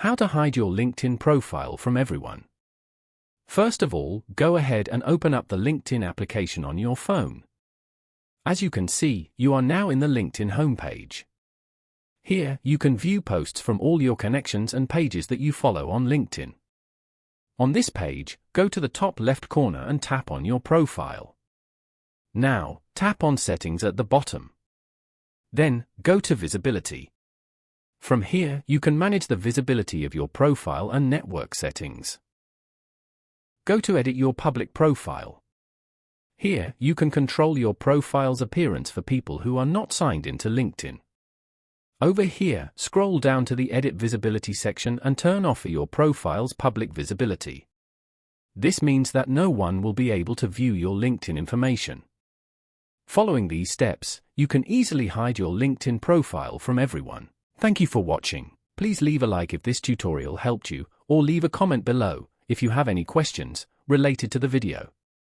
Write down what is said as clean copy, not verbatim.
How to hide your LinkedIn profile from everyone. First of all, go ahead and open up the LinkedIn application on your phone. As you can see, you are now in the LinkedIn homepage. Here, you can view posts from all your connections and pages that you follow on LinkedIn. On this page, go to the top left corner and tap on your profile. Now, tap on Settings at the bottom. Then, go to Visibility. From here, you can manage the visibility of your profile and network settings. Go to Edit your public profile. Here, you can control your profile's appearance for people who are not signed into LinkedIn. Over here, scroll down to the Edit Visibility section and turn off your profile's public visibility. This means that no one will be able to view your LinkedIn information. Following these steps, you can easily hide your LinkedIn profile from everyone. Thank you for watching. Please leave a like if this tutorial helped you, or leave a comment below if you have any questions related to the video.